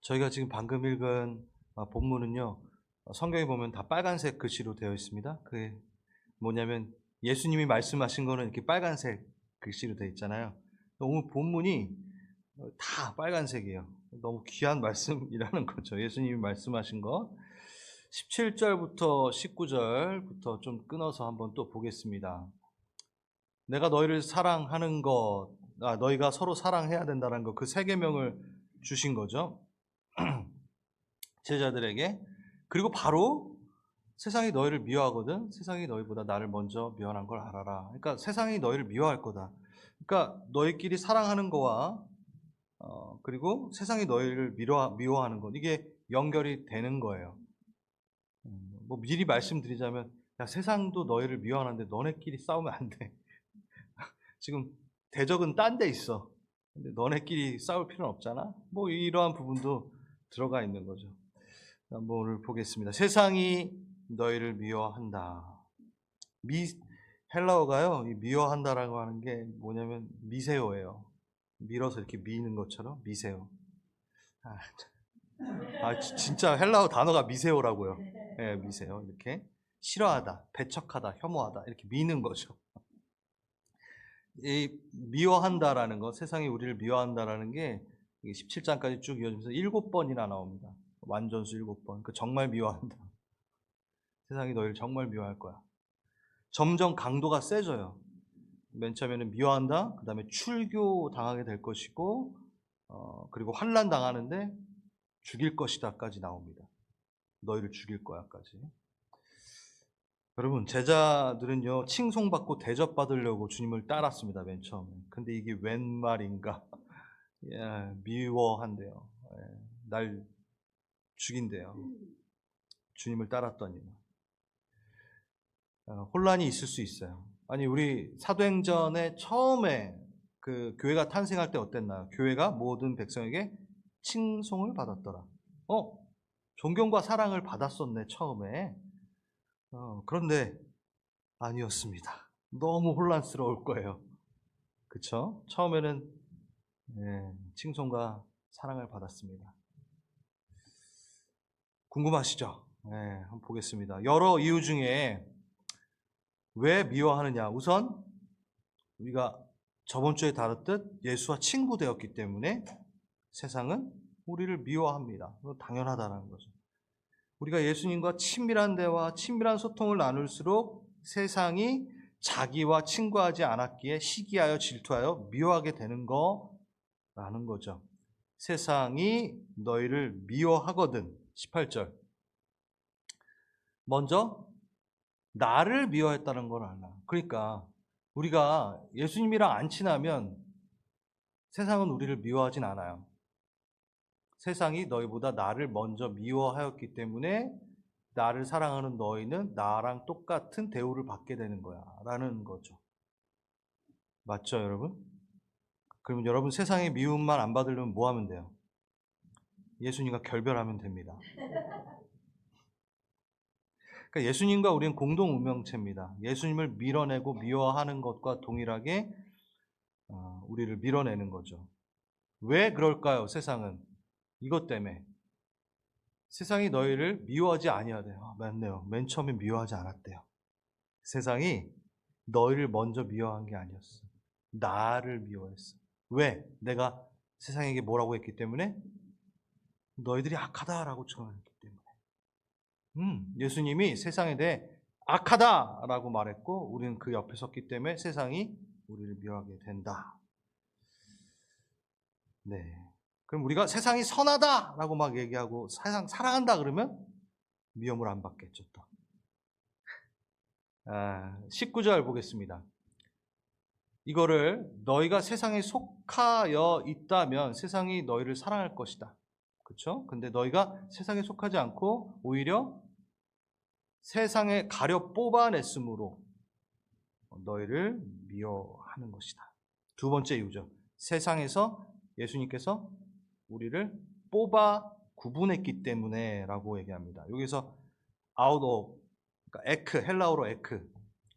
저희가 지금 방금 읽은 본문은요, 성경에 보면 다 빨간색 글씨로 되어 있습니다. 그게 뭐냐면 예수님이 말씀하신 거는 이렇게 빨간색 글씨로 되어 있잖아요. 오늘 본문이 다 빨간색이에요. 너무 귀한 말씀이라는 거죠. 예수님이 말씀하신 거. 17절부터 19절부터 좀 끊어서 한번 또 보겠습니다. 내가 너희를 사랑하는 것, 너희가 서로 사랑해야 된다는 것, 그 세 계명을 주신 거죠. 제자들에게. 그리고 바로 세상이 너희를 미워하거든 세상이 너희보다 나를 먼저 미워한 걸 알아라. 그러니까 세상이 너희를 미워할 거다. 그러니까 너희끼리 사랑하는 거와 그리고 세상이 너희를 미워하는 것, 이게 연결이 되는 거예요. 뭐 미리 말씀드리자면, 야, 세상도 너희를 미워하는데 너네끼리 싸우면 안 돼. 지금 대적은 딴 데 있어. 근데 너네끼리 싸울 필요는 없잖아. 뭐 이러한 부분도 들어가 있는 거죠. 한번 오늘 보겠습니다. 세상이 너희를 미워한다. 헬라어가요, 이 미워한다라고 하는 게 뭐냐면 미세오예요. 밀어서 이렇게 미는 것처럼 미세오. 진짜 헬라어 단어가 미세오라고요. 예, 미세오. 이렇게 싫어하다, 배척하다, 혐오하다, 이렇게 미는 거죠. 이 미워한다라는 거, 세상이 우리를 미워한다라는 게 17장까지 쭉 이어지면서 7번이나 나옵니다. 완전수 7번. 그 정말 미워한다. 세상이 너희를 정말 미워할 거야. 점점 강도가 세져요. 맨 처음에는 미워한다, 그 다음에 출교 당하게 될 것이고, 그리고 환난 당하는데 죽일 것이다까지 나옵니다. 너희를 죽일 거야까지. 여러분, 제자들은요, 칭송받고 대접받으려고 주님을 따랐습니다, 맨 처음에. 근데 이게 웬 말인가? 예, 미워한대요. 예, 날 죽인대요. 주님을 따랐더니. 혼란이 있을 수 있어요. 아니, 우리 사도행전에 처음에 그 교회가 탄생할 때 어땠나요? 교회가 모든 백성에게 칭송을 받았더라. 존경과 사랑을 받았었네, 처음에. 그런데 아니었습니다. 너무 혼란스러울 거예요. 그쵸? 처음에는 칭송과 사랑을 받았습니다. 궁금하시죠? 한번 보겠습니다. 여러 이유 중에 왜 미워하느냐? 우선 우리가 저번 주에 다뤘듯 예수와 친구 되었기 때문에 세상은 우리를 미워합니다. 당연하다는 거죠. 우리가 예수님과 친밀한 대화, 친밀한 소통을 나눌수록 세상이 자기와 친구하지 않았기에 시기하여 질투하여 미워하게 되는 거라는 거죠. 세상이 너희를 미워하거든. 18절. 먼저 나를 미워했다는 걸 알아. 그러니까 우리가 예수님이랑 안 친하면 세상은 우리를 미워하진 않아요. 세상이 너희보다 나를 먼저 미워하였기 때문에 나를 사랑하는 너희는 나랑 똑같은 대우를 받게 되는 거야 라는 거죠. 맞죠, 여러분? 그러면 여러분, 세상의 미움만 안 받으려면 뭐 하면 돼요? 예수님과 결별하면 됩니다. 그러니까 예수님과 우리는 공동 운명체입니다. 예수님을 밀어내고 미워하는 것과 동일하게 우리를 밀어내는 거죠. 왜 그럴까요, 세상은? 이것 때문에. 세상이 너희를 미워하지 아니하대요. 맞네요. 맨 처음에 미워하지 않았대요. 세상이 너희를 먼저 미워한 게 아니었어. 나를 미워했어. 왜? 내가 세상에게 뭐라고 했기 때문에? 너희들이 악하다라고 전했기 때문에. 예수님이 세상에 대해 악하다라고 말했고 우리는 그 옆에 섰기 때문에 세상이 우리를 미워하게 된다. 네. 그럼 우리가 세상이 선하다라고 막 얘기하고 세상 사랑한다 그러면 미움을 안 받겠죠 또. 19절 보겠습니다. 이거를 너희가 세상에 속하여 있다면 세상이 너희를 사랑할 것이다. 그렇죠? 근데 너희가 세상에 속하지 않고 오히려 세상에 가려 뽑아냈으므로 너희를 미워하는 것이다. 두 번째 이유죠. 세상에서 예수님께서 우리를 뽑아 구분했기 때문에 라고 얘기합니다. 여기서 out of, 그러니까 에크, 헬라어로 에크,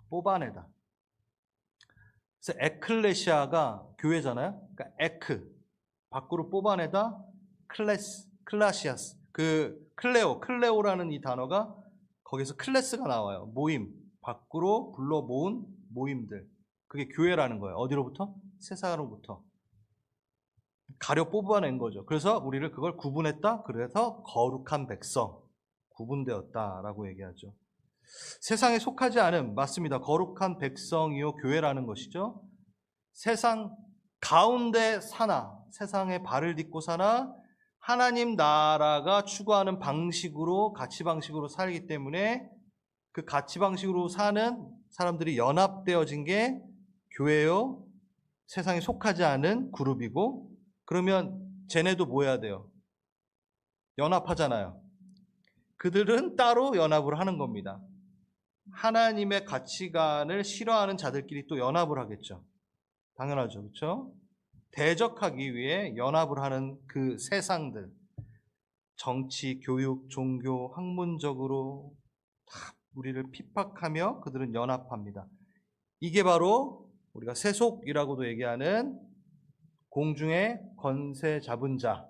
뽑아내다. 그래서 에클레시아가 교회잖아요. 그러니까 에크, 밖으로 뽑아내다, 클레스, 클라시아스. 그 클레오라는 이 단어가 거기서 클래스가 나와요. 모임. 밖으로 불러 모은 모임들. 그게 교회라는 거예요. 어디로부터? 세상으로부터. 가려 뽑아낸 거죠. 그래서 우리를 그걸 구분했다. 그래서 거룩한 백성. 구분되었다라고 얘기하죠. 세상에 속하지 않은, 맞습니다. 거룩한 백성이요 교회라는 것이죠. 세상 가운데 사나, 세상에 발을 딛고 사나, 하나님 나라가 추구하는 방식으로, 가치 방식으로 살기 때문에 그 가치 방식으로 사는 사람들이 연합되어진 게 교회요, 세상에 속하지 않은 그룹이고, 그러면 쟤네도 뭐 해야 돼요? 연합하잖아요. 그들은 따로 연합을 하는 겁니다. 하나님의 가치관을 싫어하는 자들끼리 또 연합을 하겠죠. 당연하죠. 그렇죠? 대적하기 위해 연합을 하는 그 세상들, 정치, 교육, 종교, 학문적으로 다 우리를 핍박하며 그들은 연합합니다. 이게 바로 우리가 세속이라고도 얘기하는 공중의 권세 잡은 자,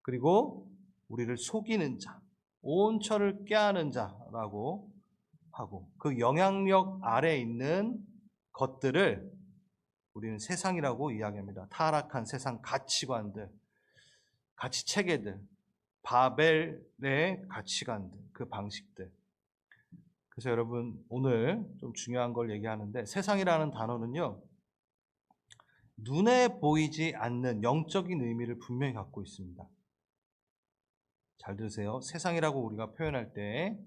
그리고 우리를 속이는 자, 온 철을 꾀하는 자라고 하고, 그 영향력 아래에 있는 것들을 우리는 세상이라고 이야기합니다. 타락한 세상 가치관들, 가치 체계들, 바벨의 가치관들, 그 방식들. 그래서 여러분, 오늘 좀 중요한 걸 얘기하는데, 세상이라는 단어는요, 눈에 보이지 않는 영적인 의미를 분명히 갖고 있습니다. 잘 들으세요. 세상이라고 우리가 표현할 때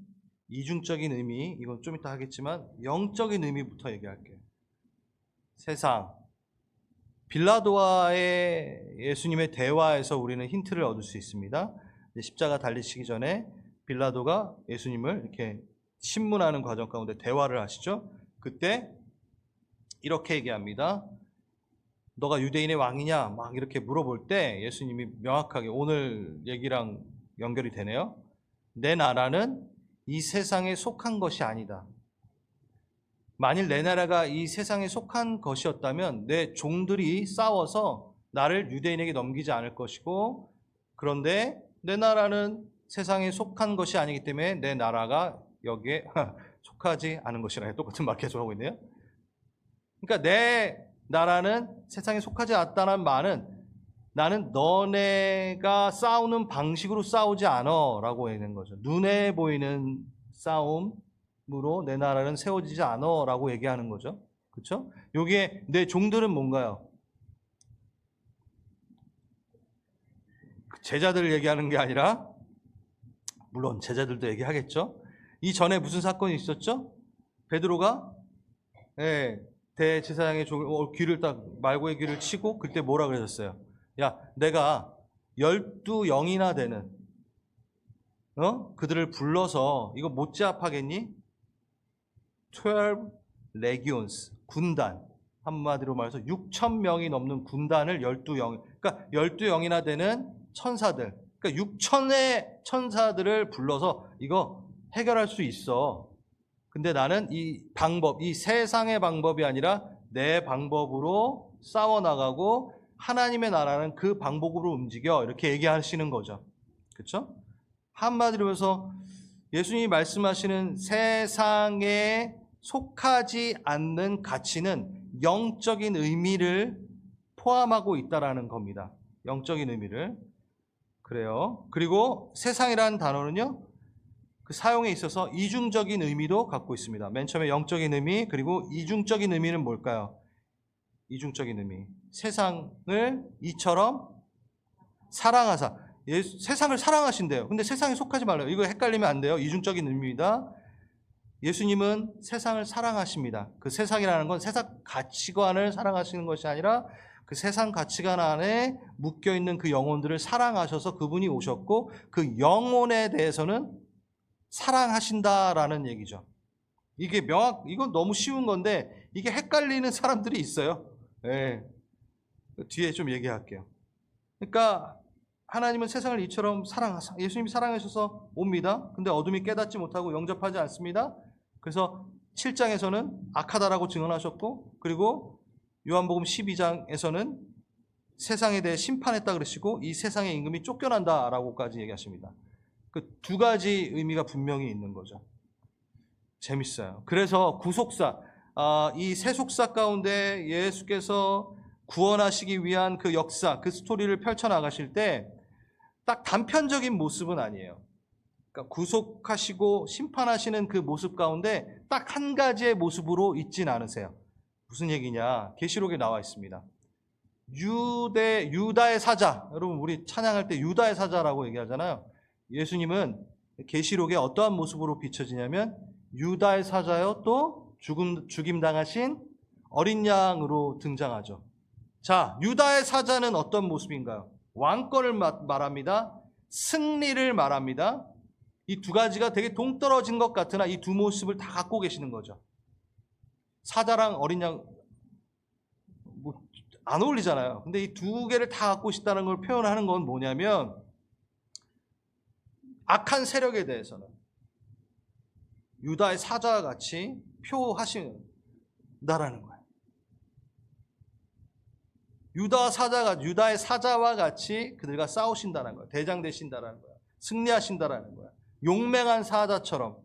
이중적인 의미, 이건 좀 이따 하겠지만 영적인 의미부터 얘기할게요. 세상. 빌라도와의 예수님의 대화에서 우리는 힌트를 얻을 수 있습니다. 십자가 달리시기 전에 빌라도가 예수님을 이렇게 신문하는 과정 가운데 대화를 하시죠. 그때 이렇게 얘기합니다. 너가 유대인의 왕이냐? 막 이렇게 물어볼 때 예수님이 명확하게, 오늘 얘기랑 연결이 되네요. 내 나라는 이 세상에 속한 것이 아니다. 만일 내 나라가 이 세상에 속한 것이었다면 내 종들이 싸워서 나를 유대인에게 넘기지 않을 것이고, 그런데 내 나라는 세상에 속한 것이 아니기 때문에 내 나라가 여기에 속하지 않은 것이라, 똑같은 말 계속 하고 있네요. 그러니까 내 나라는 세상에 속하지 않다는 말은 나는 너네가 싸우는 방식으로 싸우지 않아 라고 하는 거죠. 눈에 보이는 싸움으로 내 나라는 세워지지 않아 라고 얘기하는 거죠. 그렇죠? 여기에 내 종들은 뭔가요? 제자들을 얘기하는 게 아니라, 물론 제자들도 얘기하겠죠. 이 전에 무슨 사건이 있었죠? 베드로가 대제사장의 귀를 딱, 말고의 귀를 치고, 그때 뭐라 그러셨어요? 야, 내가 12영이나 되는 그들을 불러서 이거 못지않하겠니? 12 legions, 군단. 한마디로 말해서 6,000명이 넘는 군단을 12영, 그러니까 12영이나 되는 천사들, 그러니까 6,000의 천사들을 불러서 이거 해결할 수 있어. 근데 나는 이 방법, 이 세상의 방법이 아니라 내 방법으로 싸워나가고 하나님의 나라는 그 방법으로 움직여, 이렇게 얘기하시는 거죠. 그렇죠? 한마디로 해서 예수님이 말씀하시는 세상에 속하지 않는 가치는 영적인 의미를 포함하고 있다라는 겁니다. 영적인 의미를. 그래요. 그리고 세상이라는 단어는요, 그 사용에 있어서 이중적인 의미도 갖고 있습니다. 맨 처음에 영적인 의미, 그리고 이중적인 의미는 뭘까요? 이중적인 의미. 세상을 이처럼 사랑하사. 세상을 사랑하신대요. 근데 세상에 속하지 말래요. 이거 헷갈리면 안 돼요. 이중적인 의미입니다. 예수님은 세상을 사랑하십니다. 그 세상이라는 건 세상 가치관을 사랑하시는 것이 아니라 그 세상 가치관 안에 묶여있는 그 영혼들을 사랑하셔서 그분이 오셨고, 그 영혼에 대해서는 사랑하신다라는 얘기죠. 이건 너무 쉬운 건데 이게 헷갈리는 사람들이 있어요. 네. 뒤에 좀 얘기할게요. 그러니까 하나님은 세상을 이처럼 예수님이 사랑하셔서 옵니다. 근데 어둠이 깨닫지 못하고 영접하지 않습니다. 그래서 7장에서는 악하다라고 증언하셨고, 그리고 요한복음 12장에서는 세상에 대해 심판했다 그러시고 이 세상의 임금이 쫓겨난다라고까지 얘기하십니다. 그 두 가지 의미가 분명히 있는 거죠. 재밌어요. 그래서 구속사, 이 세속사 가운데 예수께서 구원하시기 위한 그 역사, 그 스토리를 펼쳐나가실 때 딱 단편적인 모습은 아니에요. 그러니까 구속하시고 심판하시는 그 모습 가운데 딱 한 가지의 모습으로 있진 않으세요. 무슨 얘기냐? 계시록에 나와 있습니다. 유다의 사자. 여러분 우리 찬양할 때 유다의 사자라고 얘기하잖아요. 예수님은 계시록에 어떠한 모습으로 비춰지냐면 유다의 사자요 또 죽임당하신 어린 양으로 등장하죠. 자, 유다의 사자는 어떤 모습인가요? 왕권을 말합니다. 승리를 말합니다. 이 두 가지가 되게 동떨어진 것 같으나 이 두 모습을 다 갖고 계시는 거죠. 사자랑 어린 양 안 어울리잖아요. 근데 이 두 개를 다 갖고 있다는 걸 표현하는 건 뭐냐면 악한 세력에 대해서는 유다의 사자와 같이 표하신다라는 거예요. 유다의 사자와 같이 그들과 싸우신다는 거예요. 대장 되신다라는 거예요. 승리하신다라는 거예요. 용맹한 사자처럼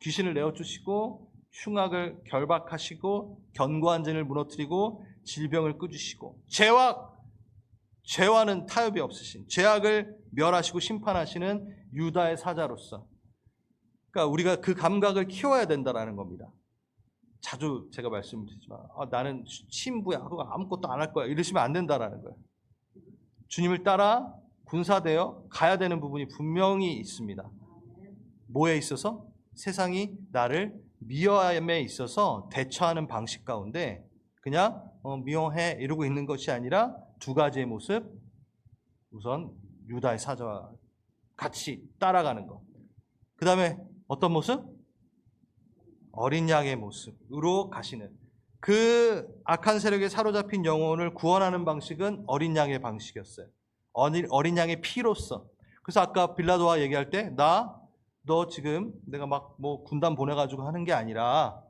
귀신을 내어주시고 흉악을 결박하시고 견고한 진을 무너뜨리고 질병을 끄주시고 죄와는 타협이 없으신 죄악을 멸하시고 심판하시는 유다의 사자로서 그러니까 우리가 그 감각을 키워야 된다라는 겁니다. 자주 제가 말씀드리지만 나는 신부야 그거 아무것도 안 할 거야 이러시면 안 된다라는 거예요. 주님을 따라 군사되어 가야 되는 부분이 분명히 있습니다. 뭐에 있어서? 세상이 나를 미워함에 있어서 대처하는 방식 가운데 그냥 미워해 이러고 있는 것이 아니라 두 가지의 모습. 우선 유다의 사자와 같이 따라가는 것. 그 다음에 어떤 모습? 어린 양의 모습으로 가시는 그 악한 세력에 사로잡힌 영혼을 구원하는 방식은 어린 양의 방식이었어요. 어린 양의 피로써. 그래서 아까 빌라도와 얘기할 때 너 지금 내가 막 뭐 군단 보내가지고 하는 게 아니라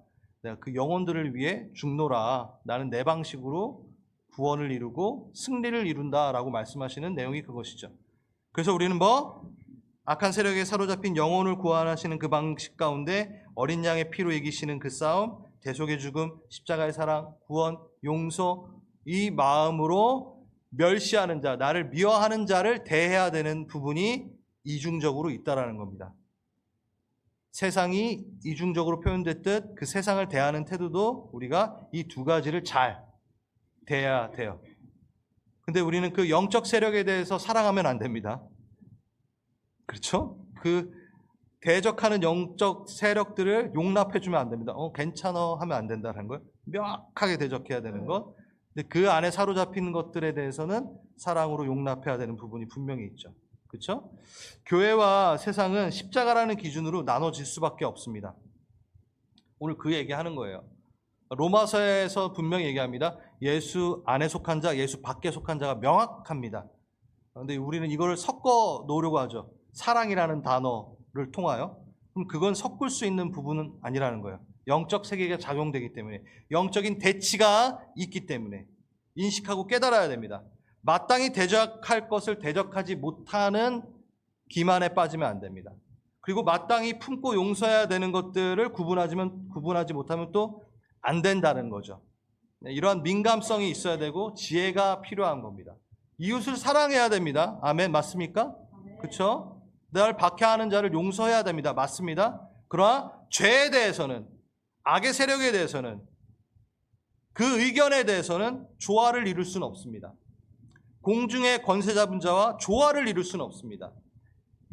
내가 그 영혼들을 위해 죽노라. 나는 내 방식으로 구원을 이루고 승리를 이룬다라고 말씀하시는 내용이 그것이죠. 그래서 우리는 악한 세력에 사로잡힌 영혼을 구원하시는 그 방식 가운데 어린 양의 피로 이기시는 그 싸움, 대속의 죽음, 십자가의 사랑, 구원, 용서 이 마음으로 멸시하는 자, 나를 미워하는 자를 대해야 되는 부분이 이중적으로 있다라는 겁니다. 세상이 이중적으로 표현됐듯 그 세상을 대하는 태도도 우리가 이 두 가지를 잘 대해야 돼요. 근데 우리는 그 영적 세력에 대해서 사랑하면 안 됩니다. 그렇죠? 그 대적하는 영적 세력들을 용납해주면 안 됩니다. 괜찮아 하면 안 된다는 거예요. 명확하게 대적해야 되는 것. 근데 그 안에 사로잡히는 것들에 대해서는 사랑으로 용납해야 되는 부분이 분명히 있죠. 그렇죠? 교회와 세상은 십자가라는 기준으로 나눠질 수밖에 없습니다. 오늘 그 얘기하는 거예요. 로마서에서 분명히 얘기합니다. 예수 안에 속한 자, 예수 밖에 속한 자가 명확합니다. 그런데 우리는 이걸 섞어 놓으려고 하죠. 사랑이라는 단어를 통하여. 그럼 그건 섞을 수 있는 부분은 아니라는 거예요. 영적 세계가 작용되기 때문에, 영적인 대치가 있기 때문에 인식하고 깨달아야 됩니다. 마땅히 대적할 것을 대적하지 못하는 기만에 빠지면 안 됩니다. 그리고 마땅히 품고 용서해야 되는 것들을 구분하지 못하면 또 안 된다는 거죠. 이러한 민감성이 있어야 되고 지혜가 필요한 겁니다. 이웃을 사랑해야 됩니다. 아멘, 맞습니까? 그렇죠? 나를 박해하는 자를 용서해야 됩니다. 맞습니다. 그러나 죄에 대해서는, 악의 세력에 대해서는, 그 의견에 대해서는 조화를 이룰 수는 없습니다. 공중의 권세 잡은 자와 조화를 이룰 수는 없습니다.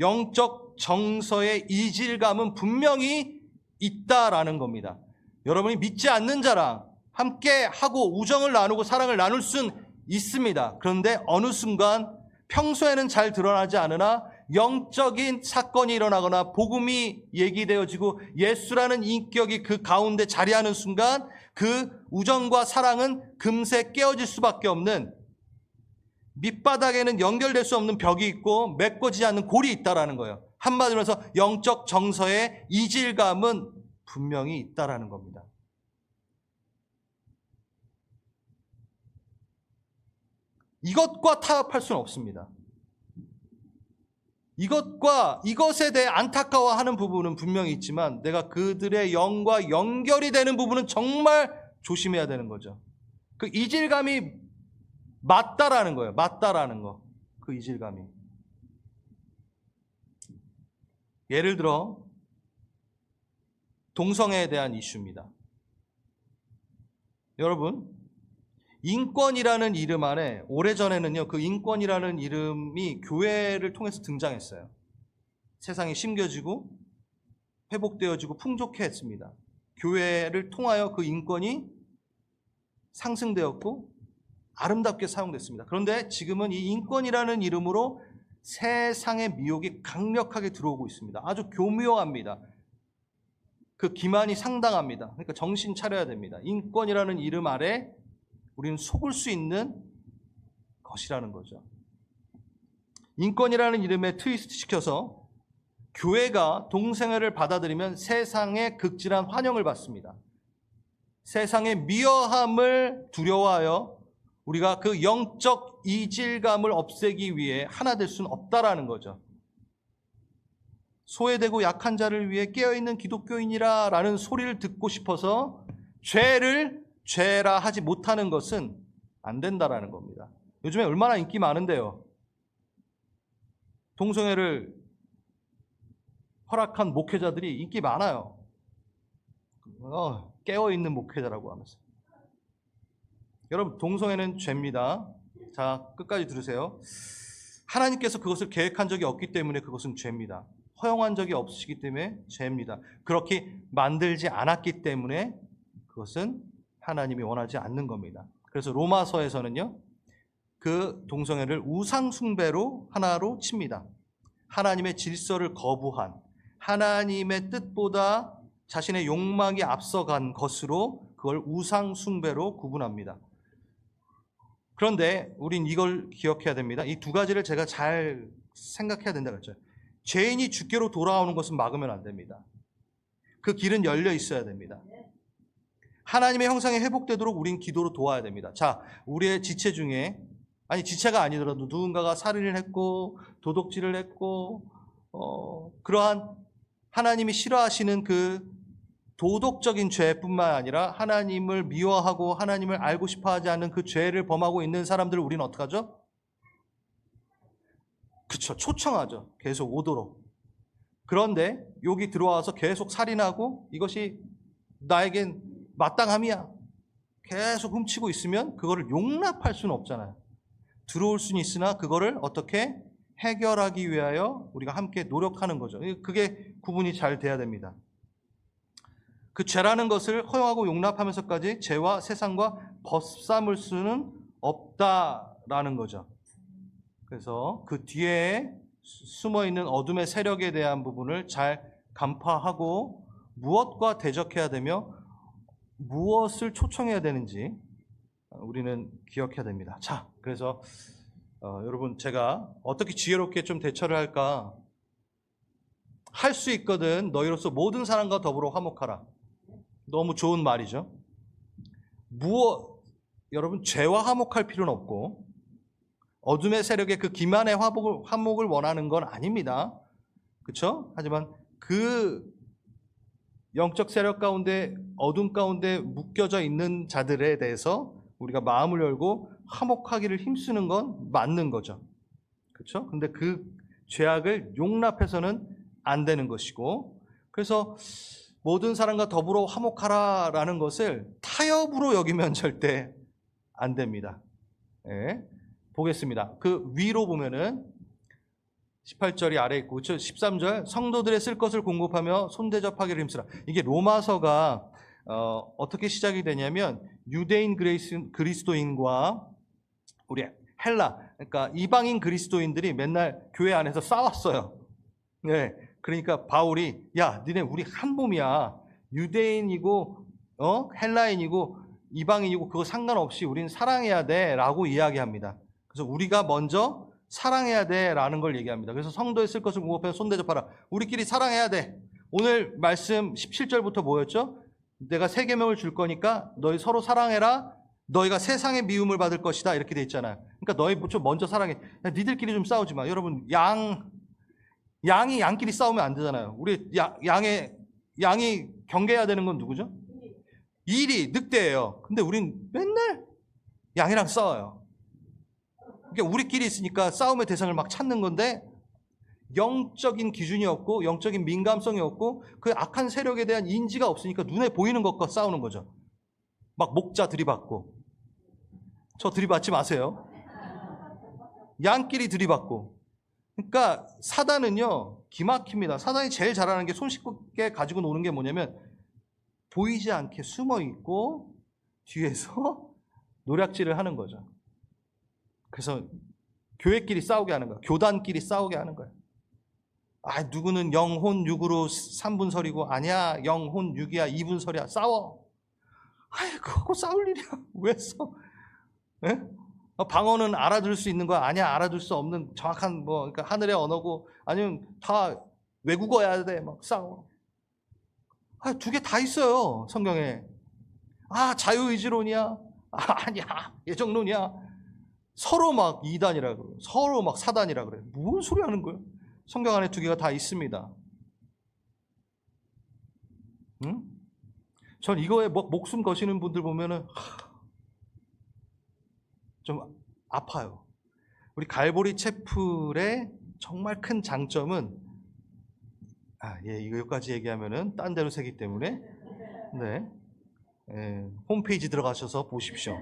영적 정서의 이질감은 분명히 있다라는 겁니다. 여러분이 믿지 않는 자랑 함께 하고 우정을 나누고 사랑을 나눌 수는 있습니다. 그런데 어느 순간 평소에는 잘 드러나지 않으나 영적인 사건이 일어나거나 복음이 얘기되어지고 예수라는 인격이 그 가운데 자리하는 순간 그 우정과 사랑은 금세 깨어질 수밖에 없는, 밑바닥에는 연결될 수 없는 벽이 있고 메꿔지지 않는 골이 있다라는 거예요. 한마디로 해서 영적 정서의 이질감은 분명히 있다라는 겁니다. 이것과 타협할 수는 없습니다. 이것에 대해 안타까워하는 부분은 분명히 있지만 내가 그들의 영과 연결이 되는 부분은 정말 조심해야 되는 거죠. 그 이질감이 맞다라는 거예요. 맞다라는 거. 그 이질감이. 예를 들어 동성애에 대한 이슈입니다. 여러분, 인권이라는 이름 안에 오래전에는요, 그 인권이라는 이름이 교회를 통해서 등장했어요. 세상이 심겨지고 회복되어지고 풍족해 했습니다. 교회를 통하여 그 인권이 상승되었고 아름답게 사용됐습니다. 그런데 지금은 이 인권이라는 이름으로 세상의 미혹이 강력하게 들어오고 있습니다. 아주 교묘합니다. 그 기만이 상당합니다. 그러니까 정신 차려야 됩니다. 인권이라는 이름 아래 우리는 속을 수 있는 것이라는 거죠. 인권이라는 이름에 트위스트 시켜서 교회가 동성애를 받아들이면 세상의 극진한 환영을 받습니다. 세상의 미워함을 두려워하여 우리가 그 영적 이질감을 없애기 위해 하나 될 수는 없다라는 거죠. 소외되고 약한 자를 위해 깨어있는 기독교인이라 라는 소리를 듣고 싶어서 죄를 죄라 하지 못하는 것은 안 된다라는 겁니다. 요즘에 얼마나 인기 많은데요. 동성애를 허락한 목회자들이 인기 많아요. 깨어있는 목회자라고 하면서. 여러분, 동성애는 죄입니다. 자, 끝까지 들으세요. 하나님께서 그것을 계획한 적이 없기 때문에 그것은 죄입니다. 허용한 적이 없으시기 때문에 죄입니다. 그렇게 만들지 않았기 때문에 그것은 하나님이 원하지 않는 겁니다. 그래서 로마서에서는요, 그 동성애를 우상숭배로 하나로 칩니다. 하나님의 질서를 거부한, 하나님의 뜻보다 자신의 욕망이 앞서간 것으로 그걸 우상숭배로 구분합니다. 그런데 우린 이걸 기억해야 됩니다. 이 두 가지를 제가 잘 생각해야 된다고 했죠. 죄인이 주께로 돌아오는 것은 막으면 안 됩니다. 그 길은 열려 있어야 됩니다. 하나님의 형상이 회복되도록 우린 기도로 도와야 됩니다. 자, 우리의 지체 중에, 아니 지체가 아니더라도 누군가가 살인을 했고 도둑질을 했고 그러한 하나님이 싫어하시는 그 도덕적인 죄뿐만 아니라 하나님을 미워하고 하나님을 알고 싶어하지 않는 그 죄를 범하고 있는 사람들을 우리는 어떻게 하죠? 그쵸, 초청하죠. 계속 오도록. 그런데 여기 들어와서 계속 살인하고 이것이 나에겐 마땅함이야, 계속 훔치고 있으면 그거를 용납할 수는 없잖아요. 들어올 수는 있으나 그거를 어떻게 해결하기 위하여 우리가 함께 노력하는 거죠. 그게 구분이 잘 돼야 됩니다. 그 죄라는 것을 허용하고 용납하면서까지 죄와 세상과 벗삼을 수는 없다라는 거죠. 그래서 그 뒤에 숨어있는 어둠의 세력에 대한 부분을 잘 간파하고 무엇과 대적해야 되며 무엇을 초청해야 되는지 우리는 기억해야 됩니다. 자, 그래서 여러분, 제가 어떻게 지혜롭게 좀 대처를 할까? 할 수 있거든 너희로서 모든 사람과 더불어 화목하라. 너무 좋은 말이죠. 여러분, 죄와 화목할 필요는 없고 어둠의 세력의 그 기만의 화목을 원하는 건 아닙니다. 그렇죠? 하지만 그 영적 세력 가운데, 어둠 가운데 묶여져 있는 자들에 대해서 우리가 마음을 열고 화목하기를 힘쓰는 건 맞는 거죠. 그렇죠? 근데 그 죄악을 용납해서는 안 되는 것이고, 그래서 모든 사람과 더불어 화목하라라는 것을 타협으로 여기면 절대 안 됩니다. 네. 보겠습니다. 그 위로 보면은 18절이 아래 있고, 13절 성도들의 쓸 것을 공급하며 손대접하기를 힘쓰라. 이게 로마서가 어떻게 시작이 되냐면 유대인 그리스도인과 우리 헬라, 그러니까 이방인 그리스도인들이 맨날 교회 안에서 싸웠어요. 네, 그러니까 바울이 야, 니네 우리 한 몸이야. 유대인이고 헬라인이고 이방인이고 그거 상관없이 우리는 사랑해야 돼라고 이야기합니다. 그래서 우리가 먼저 사랑해야 돼라는 걸 얘기합니다. 그래서 성도에 쓸 것을 공급해서 손대접하라. 우리끼리 사랑해야 돼. 오늘 말씀 17절부터 뭐였죠? 내가 새 계명을 줄 거니까 너희 서로 사랑해라. 너희가 세상의 미움을 받을 것이다. 이렇게 돼 있잖아요. 그러니까 너희 좀 먼저 사랑해. 야, 니들끼리 좀 싸우지 마. 여러분, 양이 양끼리 싸우면 안 되잖아요. 우리 양이 경계해야 되는 건 누구죠? 일이 늑대예요. 근데 우린 맨날 양이랑 싸워요. 그러니까 우리끼리 있으니까 싸움의 대상을 막 찾는 건데 영적인 기준이 없고 영적인 민감성이 없고 그 악한 세력에 대한 인지가 없으니까 눈에 보이는 것과 싸우는 거죠. 막 목자 들이받고. 저 들이받지 마세요. 양끼리 들이받고. 그러니까 사단은요 기막힙니다. 사단이 제일 잘하는 게 손쉽게 가지고 노는 게 뭐냐면 보이지 않게 숨어 있고 뒤에서 노략질을 하는 거죠. 그래서 교회끼리 싸우게 하는 거예요. 교단끼리 싸우게 하는 거예요. 아, 누구는 영혼 6으로 3분설이고 아니야 영혼 6이야 2분설이야. 싸워. 아이, 그거 싸울 일이야. 왜 써? 예? 방언은 알아들 수 있는 거야? 아니야, 알아들 수 없는 정확한 그러니까 하늘의 언어고 아니면 다 외국어야 돼. 막 싸워. 아, 두 개 다 있어요 성경에. 아, 자유의지론이야? 아니야, 예정론이야. 서로 막 이단이라 그래요. 서로 막 사단이라 그래요. 무슨 소리 하는 거예요? 성경 안에 두 개가 다 있습니다. 응? 전 이거에 목숨 거시는 분들 보면은 좀 아파요. 우리 갈보리 채플의 정말 큰 장점은 이거까지 얘기하면은 딴 데로 새기 때문에 홈페이지 들어가셔서 보십시오.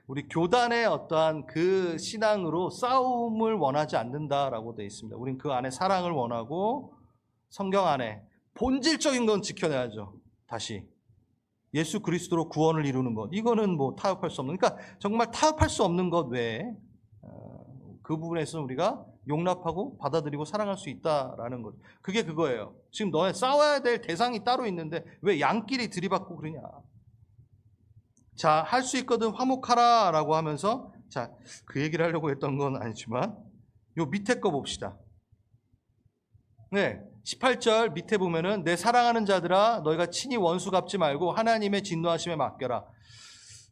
우리 교단의 어떠한 그 신앙으로 싸움을 원하지 않는다라고 되어 있습니다. 우린 그 안에 사랑을 원하고 성경 안에 본질적인 건 지켜내야죠. 다시 예수 그리스도로 구원을 이루는 것, 이거는 뭐 타협할 수 없는, 그러니까 정말 타협할 수 없는 것 외에 그 부분에서는 우리가 용납하고 받아들이고 사랑할 수 있다라는 것. 그게 그거예요. 지금 너네 싸워야 될 대상이 따로 있는데 왜 양끼리 들이받고 그러냐. 자, 할 수 있거든 화목하라 라고 하면서, 자, 그 얘기를 하려고 했던 건 아니지만 요 밑에 거 봅시다. 18절 밑에 보면은 내 사랑하는 자들아 너희가 친히 원수 갚지 말고 하나님의 진노하심에 맡겨라.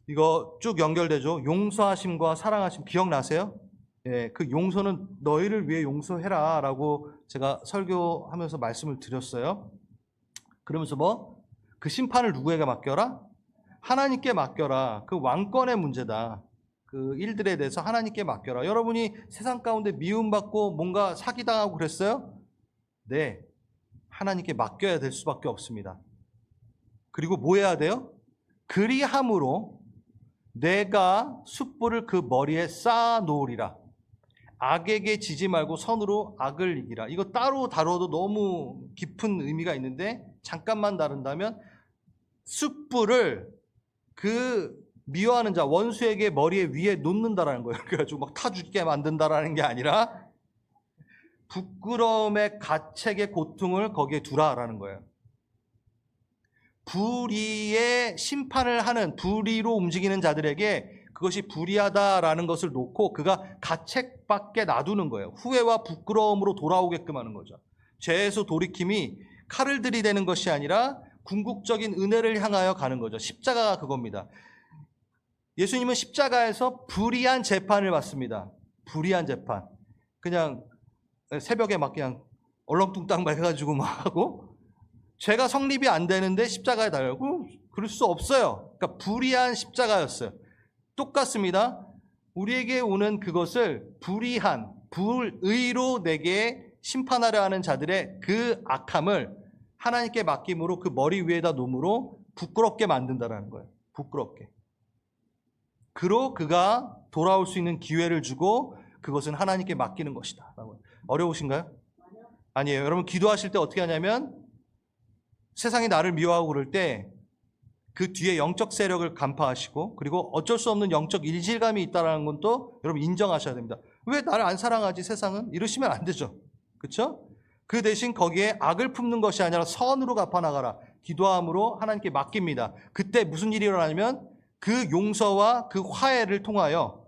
이거 쭉 연결되죠. 용서하심과 사랑하심 기억나세요? 그 용서는 너희를 위해 용서해라 라고 제가 설교하면서 말씀을 드렸어요. 그러면서 그 심판을 누구에게 맡겨라? 하나님께 맡겨라. 그 왕권의 문제다. 그 일들에 대해서 하나님께 맡겨라. 여러분이 세상 가운데 미움받고 뭔가 사기당하고 그랬어요? 네, 하나님께 맡겨야 될 수밖에 없습니다. 그리고 뭐 해야 돼요? 그리함으로 내가 숯불을 그 머리에 쌓아 놓으리라. 악에게 지지 말고 선으로 악을 이기라. 이거 따로 다뤄도 너무 깊은 의미가 있는데 잠깐만 다룬다면 숯불을 그 미워하는 자 원수에게 머리에 위에 놓는다라는 거예요. 그래가지고 막 타 죽게 만든다라는 게 아니라 부끄러움의 가책의 고통을 거기에 두라라는 거예요. 불의의 심판을 하는 불의로 움직이는 자들에게 그것이 불의하다라는 것을 놓고 그가 가책받게 놔두는 거예요. 후회와 부끄러움으로 돌아오게끔 하는 거죠. 죄에서 돌이킴이 칼을 들이대는 것이 아니라 궁극적인 은혜를 향하여 가는 거죠. 십자가가 그겁니다. 예수님은 십자가에서 불의한 재판을 받습니다. 불의한 재판. 그냥 새벽에 막 그냥 얼렁뚱땅 해가지고 막 하고 죄가 성립이 안 되는데 십자가에 달고 그럴 수 없어요. 그러니까 불의한 십자가였어요. 똑같습니다. 우리에게 오는 그것을 불의한 불의로 내게 심판하려 하는 자들의 그 악함을 하나님께 맡김으로 그 머리 위에다 놓음으로 부끄럽게 만든다는 거예요. 부끄럽게. 그로 그가 돌아올 수 있는 기회를 주고 그것은 하나님께 맡기는 것이다. 어려우신가요? 아니에요. 여러분 기도하실 때 어떻게 하냐면 세상이 나를 미워하고 그럴 때 그 뒤에 영적 세력을 간파하시고 그리고 어쩔 수 없는 영적 일질감이 있다는 건 또 여러분 인정하셔야 됩니다. 왜 나를 안 사랑하지 세상은? 이러시면 안 되죠. 그렇죠? 그 대신 거기에 악을 품는 것이 아니라 선으로 갚아나가라. 기도함으로 하나님께 맡깁니다. 그때 무슨 일이 일어나냐면 그 용서와 그 화해를 통하여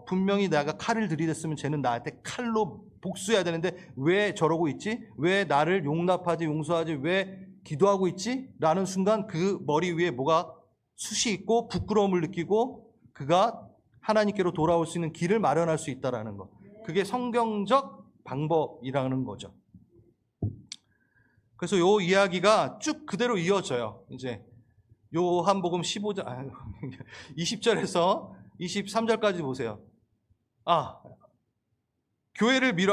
분명히 내가 칼을 들이댔으면 쟤는 나한테 칼로 복수해야 되는데 왜 저러고 있지? 왜 나를 용납하지 용서하지 왜 기도하고 있지? 라는 순간 그 머리 위에 뭐가 숱이 있고 부끄러움을 느끼고 그가 하나님께로 돌아올 수 있는 길을 마련할 수 있다라는 것. 그게 성경적 방법이라는 거죠. 그래서 요 이야기가 쭉 그대로 이어져요. 이제 요한복음 15장 20절에서 23절까지 보세요.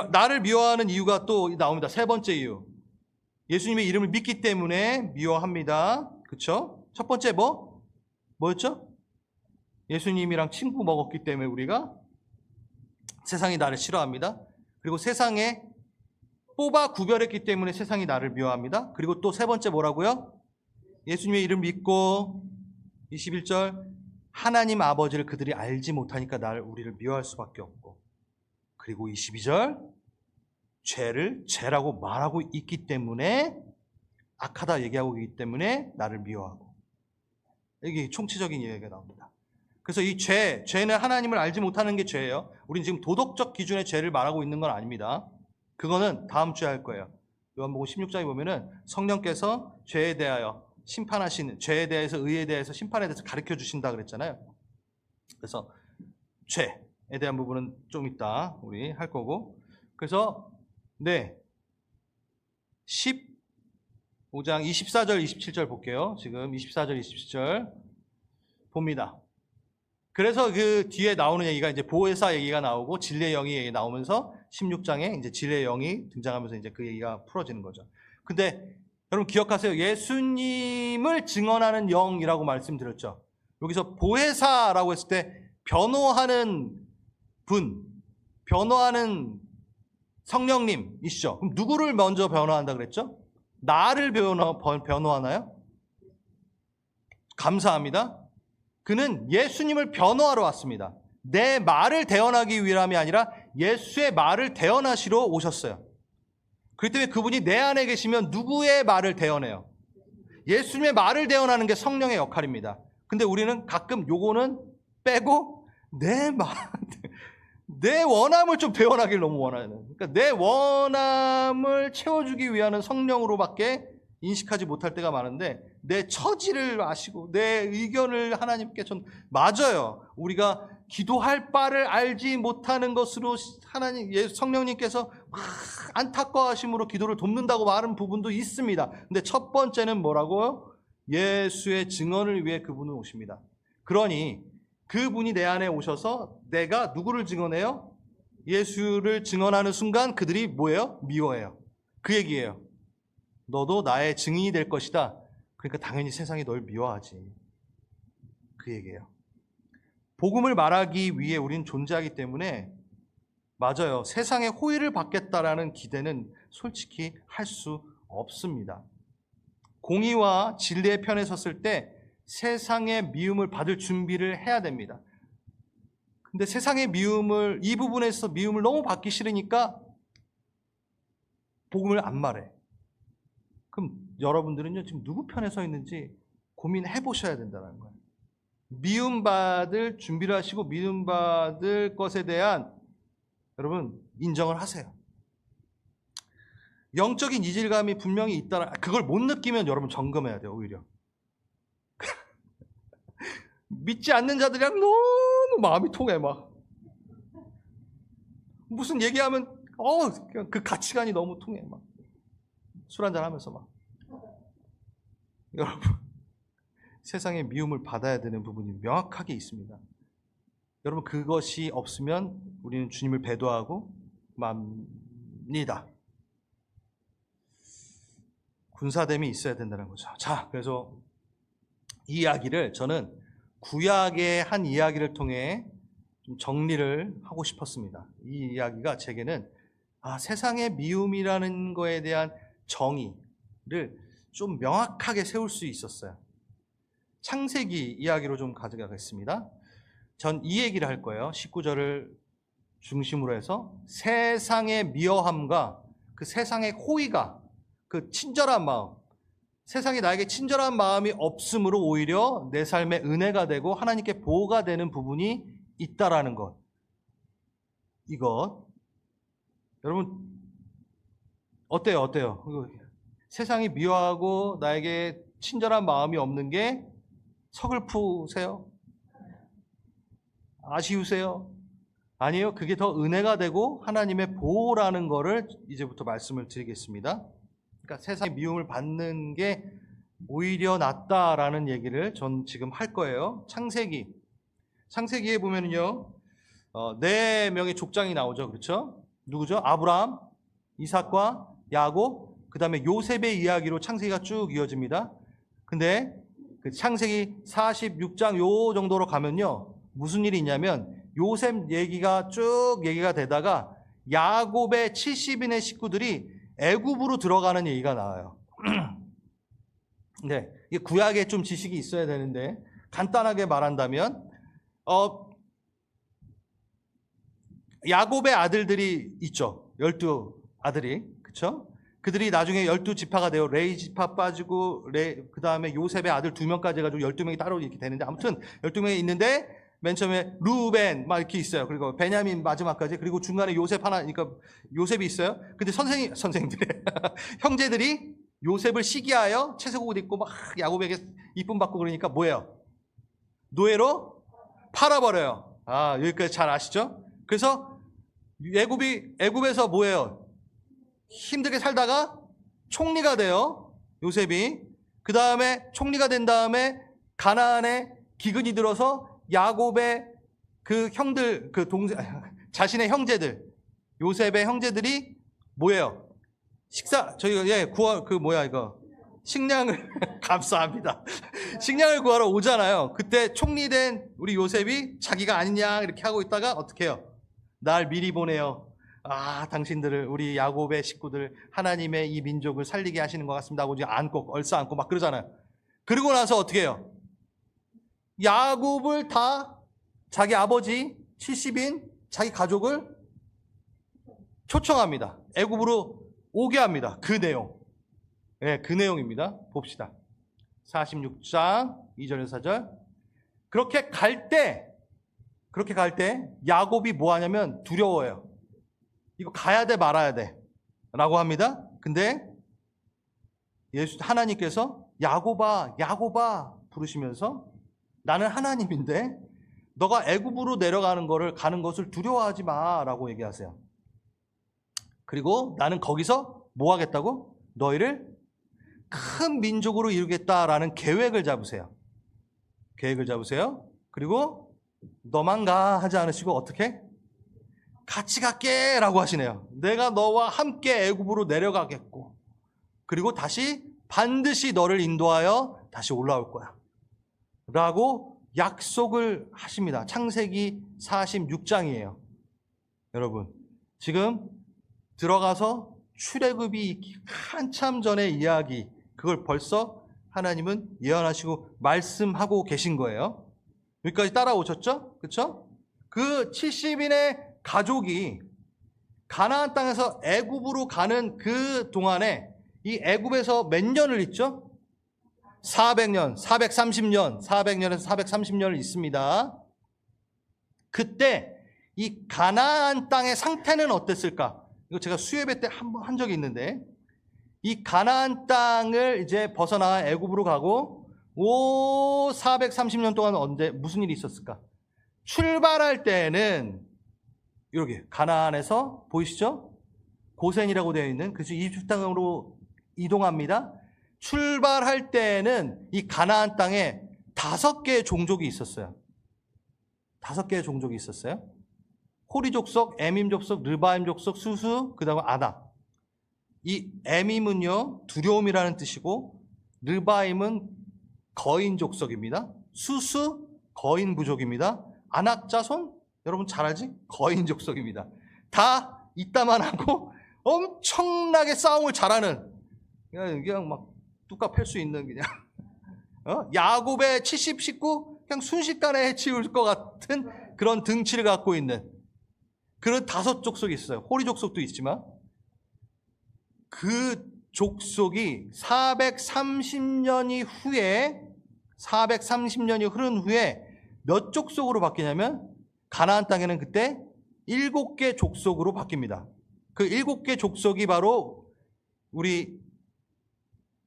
나를 미워하는 이유가 또 나옵니다. 세 번째 이유. 예수님의 이름을 믿기 때문에 미워합니다. 그렇죠? 첫 번째 뭐였죠? 예수님이랑 친구 먹었기 때문에 우리가 세상이 나를 싫어합니다. 그리고 세상에 뽑아 구별했기 때문에 세상이 나를 미워합니다. 그리고 또 세 번째 뭐라고요? 예수님의 이름 믿고 21절 하나님 아버지를 그들이 알지 못하니까 우리를 미워할 수밖에 없고, 그리고 22절 죄를 죄라고 말하고 있기 때문에 악하다 얘기하고 있기 때문에 나를 미워하고, 이게 총체적인 이야기가 나옵니다. 그래서 이 죄는 하나님을 알지 못하는 게 죄예요. 우리는 지금 도덕적 기준의 죄를 말하고 있는 건 아닙니다. 그거는 다음 주에 할 거예요. 요한복음 16장에 보면은 성령께서 죄에 대하여 심판하시는, 죄에 대해서 의에 대해서 심판에 대해서 가르쳐 주신다 그랬잖아요. 그래서 죄에 대한 부분은 좀 이따 우리 할 거고, 그래서 15장 24절 27절 볼게요. 지금 24절 27절 봅니다. 그래서 그 뒤에 나오는 얘기가 이제 보혜사 얘기가 나오고 진리의 영이 얘기 나오면서 16장에 이제 진리의 영이 등장하면서 이제 그 얘기가 풀어지는 거죠. 근데 여러분 기억하세요. 예수님을 증언하는 영이라고 말씀드렸죠. 여기서 보혜사라고 했을 때 변호하는 분, 변호하는 성령님이시죠. 그럼 누구를 먼저 변호한다 그랬죠? 나를 변호하나요? 감사합니다. 그는 예수님을 변호하러 왔습니다. 내 말을 대언하기 위함이 아니라 예수의 말을 대언하시러 오셨어요. 그렇기 때문에 그분이 내 안에 계시면 누구의 말을 대언해요? 예수님의 말을 대언하는 게 성령의 역할입니다. 근데 우리는 가끔 요거는 빼고 내 원함을 좀 대언하길 너무 원하는, 그러니까 내 원함을 채워주기 위한 성령으로밖에 인식하지 못할 때가 많은데, 내 처지를 아시고 내 의견을 하나님께 전 맞아요. 우리가 기도할 바를 알지 못하는 것으로 성령님께서 막 안타까워하심으로 기도를 돕는다고 말하는 부분도 있습니다. 근데 첫 번째는 뭐라고요? 예수의 증언을 위해 그분은 오십니다. 그러니 그분이 내 안에 오셔서 내가 누구를 증언해요? 예수를 증언하는 순간 그들이 뭐예요? 미워해요. 그 얘기예요. 너도 나의 증인이 될 것이다. 그러니까 당연히 세상이 널 미워하지. 그 얘기예요. 복음을 말하기 위해 우리는 존재하기 때문에, 맞아요. 세상의 호의를 받겠다라는 기대는 솔직히 할 수 없습니다. 공의와 진리의 편에 섰을 때 세상의 미움을 받을 준비를 해야 됩니다. 근데 세상의 미움을, 이 부분에서 미움을 너무 받기 싫으니까 복음을 안 말해. 그럼 여러분들은요, 지금 누구 편에 서 있는지 고민해 보셔야 된다는 거예요. 미움받을 준비를 하시고 미움받을 것에 대한 여러분 인정을 하세요. 영적인 이질감이 분명히 있다라, 그걸 못 느끼면 여러분 점검해야 돼요. 오히려 믿지 않는 자들이랑 너무 마음이 통해. 막 무슨 얘기하면 그냥 그 가치관이 너무 통해. 막 술 한잔 하면서 막. 여러분, 세상의 미움을 받아야 되는 부분이 명확하게 있습니다. 여러분, 그것이 없으면 우리는 주님을 배도하고 맙니다. 군사됨이 있어야 된다는 거죠. 자, 그래서 이 이야기를 저는 구약의 한 이야기를 통해 좀 정리를 하고 싶었습니다. 이 이야기가 제게는 세상의 미움이라는 거에 대한 정의를 좀 명확하게 세울 수 있었어요. 창세기 이야기로 좀 가져가겠습니다. 전 이 얘기를 할 거예요. 19절을 중심으로 해서 세상의 미워함과 그 세상의 호의가, 그 친절한 마음, 세상에 나에게 친절한 마음이 없으므로 오히려 내 삶의 은혜가 되고 하나님께 보호가 되는 부분이 있다라는 것. 이것 여러분 어때요? 세상이 미워하고 나에게 친절한 마음이 없는 게 서글프세요? 아쉬우세요? 아니요. 그게 더 은혜가 되고 하나님의 보호라는 거를 이제부터 말씀을 드리겠습니다. 그러니까 세상의 미움을 받는 게 오히려 낫다라는 얘기를 전 지금 할 거예요. 창세기에 보면은요, 4명의 족장이 나오죠. 그렇죠? 누구죠? 아브라함, 이삭과 야곱, 그 다음에 요셉의 이야기로 창세기가 쭉 이어집니다. 근데 그 창세기 46장 요 정도로 가면요, 무슨 일이 있냐면 요셉 얘기가 쭉 얘기가 되다가 야곱의 70인의 식구들이 애굽으로 들어가는 얘기가 나와요. 네, 이게 구약에 좀 지식이 있어야 되는데 간단하게 말한다면 야곱의 아들들이 있죠. 12아들이. 그렇죠? 그들이 나중에 12지파가 돼요. 레위 지파 빠지고 그 다음에 요셉의 아들 2명까지 해가지고 12명이 따로 이렇게 되는데, 아무튼 12명이 있는데 맨 처음에 루벤 막 이렇게 있어요. 그리고 베냐민 마지막까지, 그리고 중간에 요셉 하나, 그러니까 요셉이 있어요. 근데 선생님들이 형제들이 요셉을 시기하여 채색 옷 입고 막 야곱에게 이쁨 받고 그러니까 뭐예요? 노예로 팔아버려요. 여기까지 잘 아시죠? 그래서 애굽에서 뭐예요? 힘들게 살다가 총리가 돼요. 요셉이. 그 다음에 총리가 된 다음에 가나안에 기근이 들어서 야곱의 그 형들, 그 동생, 자신의 형제들, 요셉의 형제들이 뭐예요? 식량을, 감사합니다. 식량을 구하러 오잖아요. 그때 총리된 우리 요셉이 자기가 아니냐 이렇게 하고 있다가 어떻게 해요? 날 미리 보내요. 당신들을, 우리 야곱의 식구들, 하나님의 이 민족을 살리게 하시는 것 같습니다 하고 얼싸안고 막 그러잖아요. 그러고 나서 어떻게 해요? 야곱을 다 자기 아버지 70인 자기 가족을 초청합니다. 애굽으로 오게 합니다. 그 내용. 네, 그 내용입니다. 봅시다. 46장 2절에서 4절. 그렇게 갈 때 야곱이 뭐 하냐면 두려워해요. 이거 가야 돼 말아야 돼 라고 합니다. 근데 하나님께서 야곱아 부르시면서 나는 하나님인데 너가 애굽으로 가는 것을 두려워하지 마라고 얘기하세요. 그리고 나는 거기서 뭐 하겠다고? 너희를 큰 민족으로 이루겠다라는 계획을 잡으세요. 그리고 너만 가 하지 않으시고 어떻게? 같이 갈게 라고 하시네요. 내가 너와 함께 애굽으로 내려가겠고, 그리고 반드시 너를 인도하여 다시 올라올 거야 라고 약속을 하십니다. 창세기 46장이에요. 여러분, 지금 들어가서 출애굽이 한참 전의 이야기, 그걸 벌써 하나님은 예언하시고 말씀하고 계신 거예요. 여기까지 따라오셨죠? 그렇죠? 그 70인의 가족이 가나안 땅에서 애굽으로 가는 그 동안에 이 애굽에서 몇 년을 있죠? 400년, 430년, 400년에서 430년을 있습니다. 그때 이 가나안 땅의 상태는 어땠을까? 이거 제가 수예배 때 한 적이 있는데, 이 가나안 땅을 이제 벗어나 애굽으로 가고 430년 동안 무슨 일이 있었을까? 출발할 때는 이렇게 가나안에서 보이시죠? 고센이라고 되어 있는, 그래서 이집트 땅으로 이동합니다. 출발할 때는 이 가나안 땅에 5개의 종족이 있었어요. 5개의 종족이 있었어요. 호리 족속, 에밈 족속, 르바임 족속, 수수, 그 다음에 아낙. 이 에밈은요, 두려움이라는 뜻이고, 르바임은 거인 족속입니다. 수수, 거인 부족입니다. 아낙 자손, 여러분 잘 알지? 거인 족속입니다. 다 이따만 하고 엄청나게 싸움을 잘하는, 그냥 막 뚝딱 팰 수 있는, 그냥 야곱의 70 식구 그냥 순식간에 해치울 것 같은 그런 등치를 갖고 있는 그런 5족속이 있어요. 호리 족속도 있지만 그 족속이 430년이 흐른 후에 몇 족속으로 바뀌냐면, 가나안 땅에는 그때 7개 족속으로 바뀝니다. 그 7개 족속이 바로 우리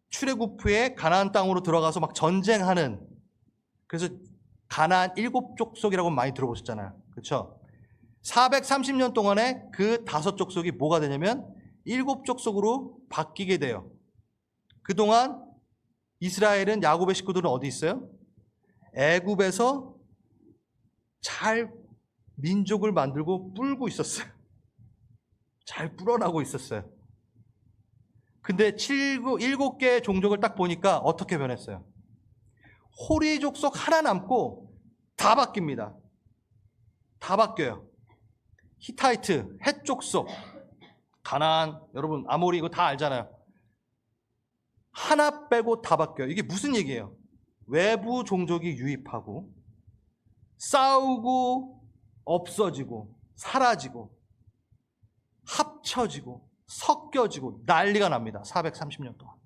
출애굽 후에 가나안 땅으로 들어가서 막 전쟁하는, 그래서 가나안 7족속이라고 많이 들어보셨잖아요. 그렇죠? 430년 동안에 그 5족속이 뭐가 되냐면 7족속으로 바뀌게 돼요. 그동안 이스라엘은, 야곱의 식구들은 어디 있어요? 애굽에서 잘 민족을 만들고 뿔고 있었어요. 잘 불어나고 있었어요. 근데 7개의 종족을 딱 보니까 어떻게 변했어요? 호리 족속 하나 남고 다 바뀝니다. 다 바뀌어요. 히타이트, 헷 족속, 가나안, 여러분 아모리 이거 다 알잖아요. 하나 빼고 다 바뀌어요. 이게 무슨 얘기예요? 외부 종족이 유입하고 싸우고 없어지고 사라지고 합쳐지고 섞여지고 난리가 납니다. 430년 동안.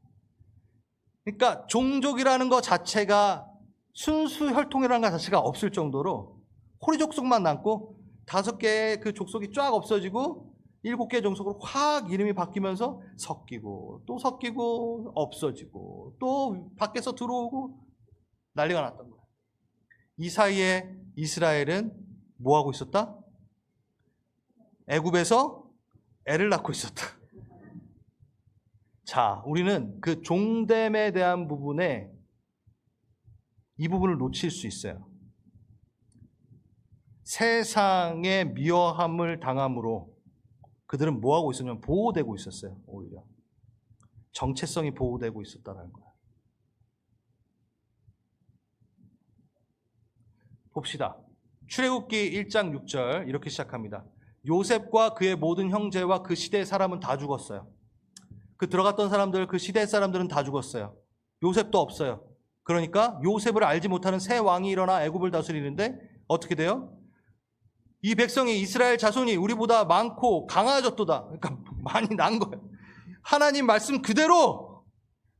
그러니까 종족이라는 것 자체가, 순수 혈통이라는 것 자체가 없을 정도로 호리 족속만 남고 5개의 그 족속이 쫙 없어지고 7개의 종족으로 확 이름이 바뀌면서 섞이고 또 섞이고 없어지고 또 밖에서 들어오고 난리가 났던 거예요. 이 사이에 이스라엘은 뭐 하고 있었다? 애굽에서 애를 낳고 있었다. 자, 우리는 그 종됨에 대한 부분에 이 부분을 놓칠 수 있어요. 세상의 미워함을 당함으로 그들은 뭐 하고 있었냐면 보호되고 있었어요. 오히려 정체성이 보호되고 있었다는 거예요. 봅시다. 출애굽기 1장 6절 이렇게 시작합니다. 요셉과 그의 모든 형제와 그 시대의 사람은 다 죽었어요. 그 들어갔던 사람들, 그 시대의 사람들은 다 죽었어요. 요셉도 없어요. 그러니까 요셉을 알지 못하는 새 왕이 일어나 애굽을 다스리는데 어떻게 돼요? 이 백성이, 이스라엘 자손이 우리보다 많고 강해졌도다. 그러니까 많이 난 거예요. 하나님 말씀 그대로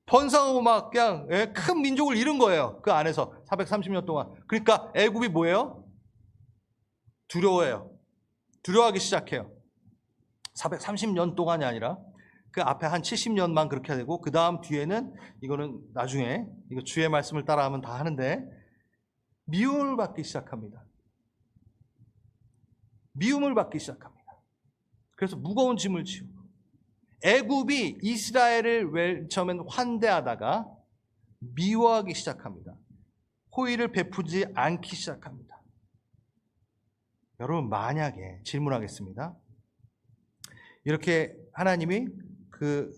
번성하고 막 그냥 큰 민족을 이룬 거예요. 그 안에서 430년 동안. 그러니까 애굽이 뭐예요? 두려워해요. 두려워하기 시작해요. 430년 동안이 아니라 그 앞에 한 70년만 그렇게 되고 그 다음 뒤에는 이거는 나중에 이거 주의 말씀을 따라하면 다 하는데 미움을 받기 시작합니다. 미움을 받기 시작합니다. 그래서 무거운 짐을 지우고 애굽이 이스라엘을 맨 처음엔 환대하다가 미워하기 시작합니다. 호의를 베푸지 않기 시작합니다. 여러분, 만약에 질문하겠습니다. 이렇게 하나님이 그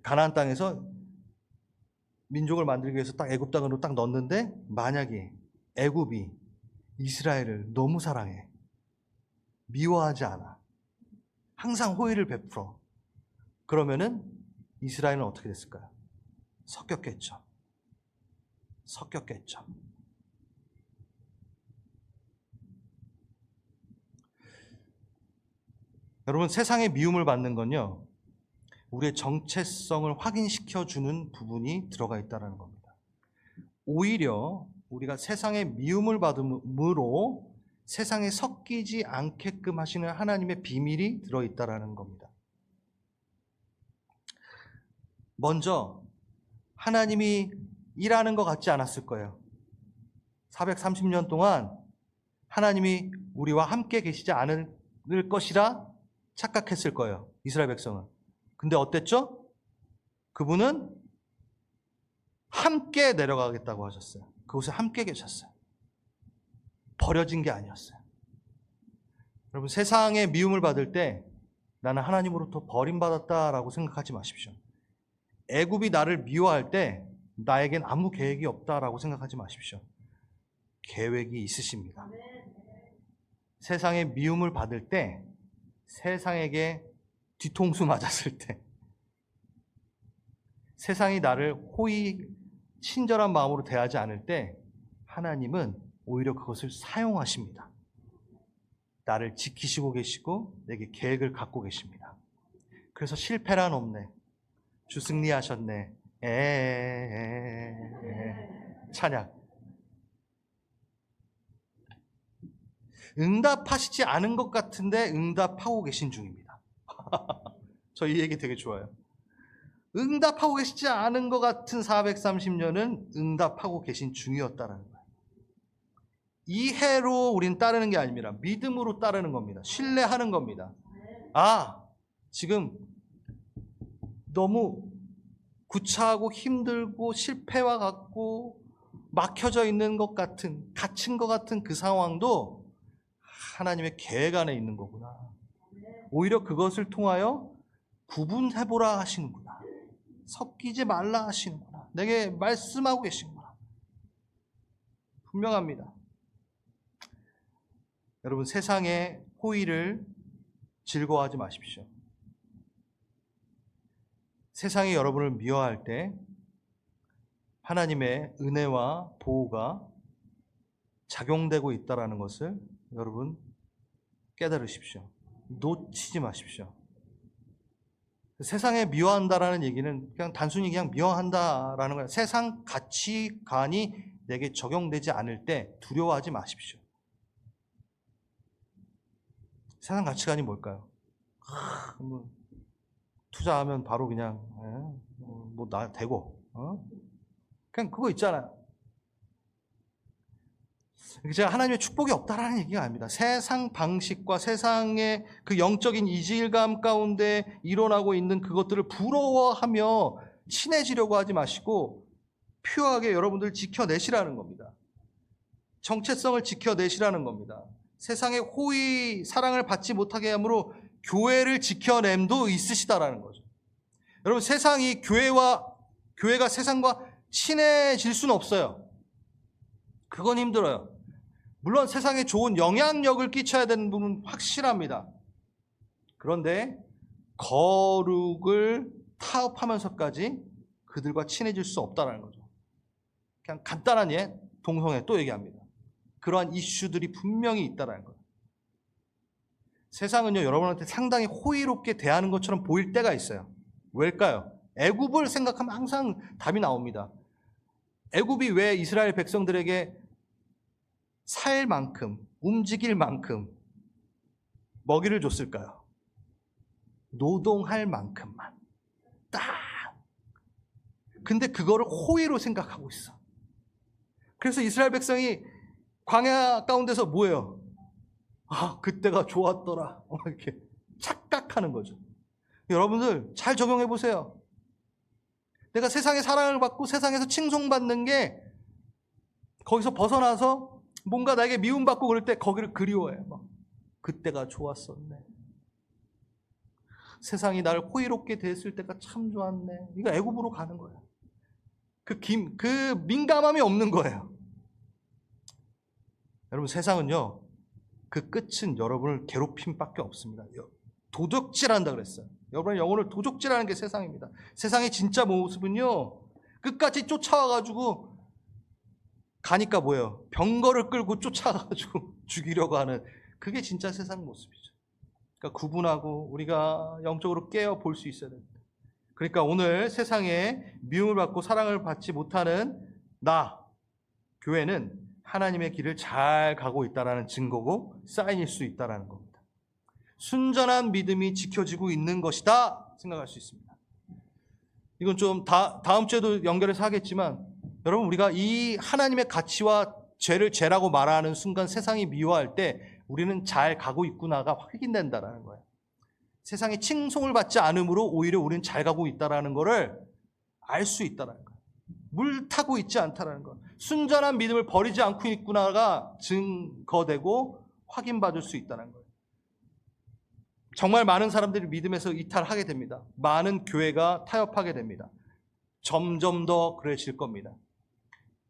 가나안 땅에서 민족을 만들기 위해서 딱 애굽 땅으로 딱 넣었는데 만약에 애굽이 이스라엘을 너무 사랑해, 미워하지 않아, 항상 호의를 베풀어, 그러면은 이스라엘은 어떻게 됐을까요? 섞였겠죠. 섞였겠죠. 여러분, 세상의 미움을 받는 건요, 우리의 정체성을 확인시켜주는 부분이 들어가 있다는 겁니다. 오히려 우리가 세상의 미움을 받음으로 세상에 섞이지 않게끔 하시는 하나님의 비밀이 들어있다는 겁니다. 먼저 하나님이 일하는 것 같지 않았을 거예요. 430년 동안 하나님이 우리와 함께 계시지 않을 것이라 착각했을 거예요. 이스라엘 백성은. 근데 어땠죠? 그분은 함께 내려가겠다고 하셨어요. 그곳에 함께 계셨어요. 버려진 게 아니었어요. 여러분, 세상의 미움을 받을 때 나는 하나님으로부터 버림받았다라고 생각하지 마십시오. 애굽이 나를 미워할 때 나에겐 아무 계획이 없다라고 생각하지 마십시오. 계획이 있으십니다. 세상의 미움을 받을 때, 세상에게 뒤통수 맞았을 때, 세상이 나를 호의, 친절한 마음으로 대하지 않을 때 하나님은 오히려 그것을 사용하십니다. 나를 지키시고 계시고 내게 계획을 갖고 계십니다. 그래서 실패란 없네. 주 승리하셨네. 찬양. 응답하시지 않은 것 같은데 응답하고 계신 중입니다. 저 이 얘기 되게 좋아요. 응답하고 계시지 않은 것 같은 430년은 응답하고 계신 중이었다라는 거예요. 이해로 우린 따르는 게 아닙니다. 믿음으로 따르는 겁니다. 신뢰하는 겁니다. 지금 너무 구차하고 힘들고 실패와 같고 막혀져 있는 것 같은, 갇힌 것 같은 그 상황도 하나님의 계획 안에 있는 거구나. 오히려 그것을 통하여 구분해보라 하시는구나. 섞이지 말라 하시는구나. 내게 말씀하고 계시는구나. 분명합니다. 여러분, 세상의 호의를 즐거워하지 마십시오. 세상이 여러분을 미워할 때 하나님의 은혜와 보호가 작용되고 있다는 것을 여러분 깨달으십시오. 놓치지 마십시오. 세상에 미워한다라는 얘기는 그냥 단순히 그냥 미워한다라는 거예요. 세상 가치관이 내게 적용되지 않을 때 두려워하지 마십시오. 세상 가치관이 뭘까요? 투자하면 바로 그냥 나 되고 그냥 그거 있잖아요. 제가 하나님의 축복이 없다라는 얘기가 아닙니다. 세상 방식과 세상의 그 영적인 이질감 가운데 일어나고 있는 그것들을 부러워하며 친해지려고 하지 마시고 퓨어하게 여러분들 지켜내시라는 겁니다. 정체성을 지켜내시라는 겁니다. 세상의 호의, 사랑을 받지 못하게 함으로 교회를 지켜냄도 있으시다라는 거죠. 여러분, 세상이 교회가 세상과 친해질 수는 없어요. 그건 힘들어요. 물론 세상에 좋은 영향력을 끼쳐야 되는 부분은 확실합니다. 그런데 거룩을 타협하면서까지 그들과 친해질 수 없다는 거죠. 그냥 간단한 동성애 또 얘기합니다. 그러한 이슈들이 분명히 있다는 거예요. 세상은요, 여러분한테 상당히 호의롭게 대하는 것처럼 보일 때가 있어요. 왜일까요? 애굽을 생각하면 항상 답이 나옵니다. 애굽이 왜 이스라엘 백성들에게 살 만큼, 움직일 만큼 먹이를 줬을까요? 노동할 만큼만. 딱. 근데 그거를 호의로 생각하고 있어. 그래서 이스라엘 백성이 광야 가운데서 뭐예요? 그때가 좋았더라. 이렇게 착각하는 거죠. 여러분들 잘 적용해 보세요. 내가 세상의 사랑을 받고 세상에서 칭송받는 게 거기서 벗어나서 뭔가 나에게 미움받고 그럴 때 거기를 그리워해. 그때가 좋았었네. 세상이 나를 호의롭게 대했을 때가 참 좋았네. 이거 애굽으로 가는 거예요. 그 민감함이 없는 거예요. 여러분, 세상은요, 그 끝은 여러분을 괴롭힘밖에 없습니다. 도적질한다 그랬어요. 여러분의 영혼을 도적질하는 게 세상입니다. 세상의 진짜 모습은요, 끝까지 쫓아와가지고 가니까 뭐예요? 병거를 끌고 쫓아가가지고 죽이려고 하는, 그게 진짜 세상 모습이죠. 그러니까 구분하고 우리가 영적으로 깨어 볼 수 있어야 됩니다. 그러니까 오늘 세상에 미움을 받고 사랑을 받지 못하는 교회는 하나님의 길을 잘 가고 있다는 증거고 사인일 수 있다는 겁니다. 순전한 믿음이 지켜지고 있는 것이다 생각할 수 있습니다. 이건 좀 다음 주에도 연결해서 하겠지만, 여러분, 우리가 이 하나님의 가치와 죄를 죄라고 말하는 순간 세상이 미워할 때 우리는 잘 가고 있구나가 확인된다는 거예요. 세상에 칭송을 받지 않으므로 오히려 우리는 잘 가고 있다는 것을 알 수 있다는 거예요. 물 타고 있지 않다는 것. 순전한 믿음을 버리지 않고 있구나가 증거되고 확인받을 수 있다는 거예요. 정말 많은 사람들이 믿음에서 이탈하게 됩니다. 많은 교회가 타협하게 됩니다. 점점 더 그래질 겁니다.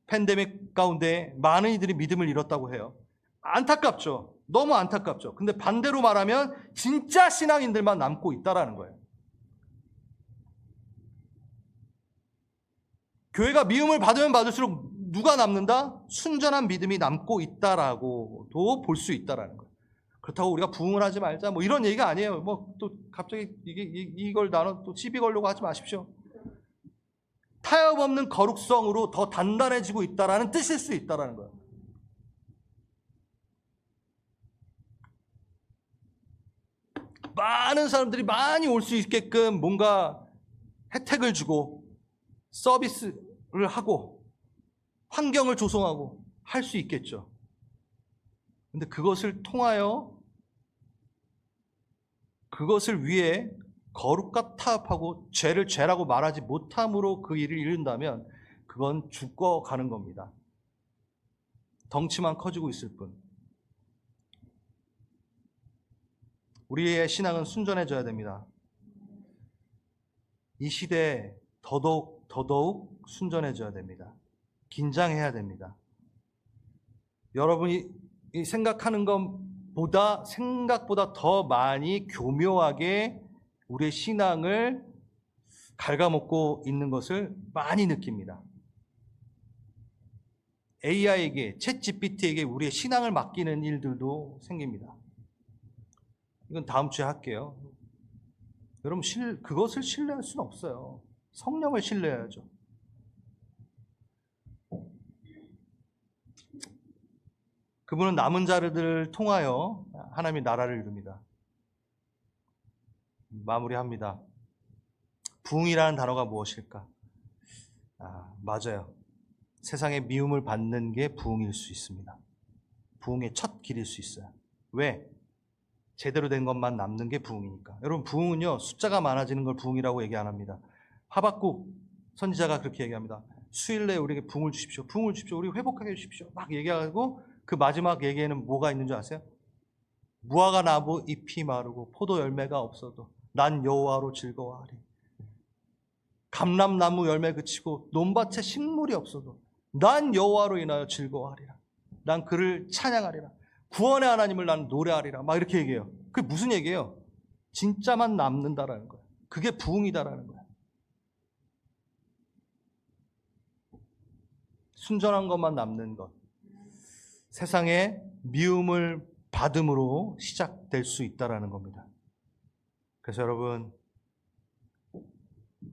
팬데믹 가운데 많은 이들이 믿음을 잃었다고 해요. 안타깝죠. 너무 안타깝죠. 근데 반대로 말하면 진짜 신앙인들만 남고 있다라는 거예요. 교회가 미움을 받으면 받을수록 누가 남는다? 순전한 믿음이 남고 있다라고도 볼 수 있다라는 거예요. 그렇다고 우리가 부흥을 하지 말자 뭐 이런 얘기가 아니에요. 또 갑자기 이걸 나눠 또 시비 걸려고 하지 마십시오. 타협 없는 거룩성으로 더 단단해지고 있다라는 뜻일 수 있다라는 거예요. 많은 사람들이 많이 올 수 있게끔 뭔가 혜택을 주고 서비스를 하고 환경을 조성하고 할 수 있겠죠. 근데 그것을 통하여 그것을 위해 거룩과 타협하고 죄를 죄라고 말하지 못함으로 그 일을 이룬다면 그건 죽어가는 겁니다. 덩치만 커지고 있을 뿐. 우리의 신앙은 순전해져야 됩니다. 이 시대에 더더욱 순전해져야 됩니다. 긴장해야 됩니다. 여러분이 생각하는 것보다 생각보다 더 많이 교묘하게 우리의 신앙을 갉아먹고 있는 것을 많이 느낍니다. AI에게, 챗GPT에게 우리의 신앙을 맡기는 일들도 생깁니다. 이건 다음 주에 할게요. 여러분, 그것을 신뢰할 수는 없어요. 성령을 신뢰해야죠. 그분은 남은 자들을 통하여 하나님의 나라를 이룹니다. 마무리합니다. 부흥이라는 단어가 무엇일까? 맞아요. 세상의 미움을 받는 게 부흥일 수 있습니다. 부흥의 첫 길일 수 있어요. 왜? 제대로 된 것만 남는 게 부흥이니까. 여러분, 부흥은요, 숫자가 많아지는 걸 부흥이라고 얘기 안 합니다. 하박국 선지자가 그렇게 얘기합니다. 수일 내에 우리에게 부흥을 주십시오. 부흥을 주십시오. 우리 회복하게 해주십시오. 막 얘기하고 그 마지막 얘기에는 뭐가 있는 줄 아세요? 무화과 나무 잎이 마르고 포도 열매가 없어도 난 여호와로 즐거워하리. 감람나무 열매 그치고 논밭에 식물이 없어도 난 여호와로 인하여 즐거워하리라. 난 그를 찬양하리라. 구원의 하나님을 나는 노래하리라. 막 이렇게 얘기해요. 그게 무슨 얘기예요? 진짜만 남는다라는 거예요. 그게 부흥이다라는 거예요. 순전한 것만 남는 것. 세상에 미움을 받음으로 시작될 수 있다라는 겁니다. 그래서 여러분,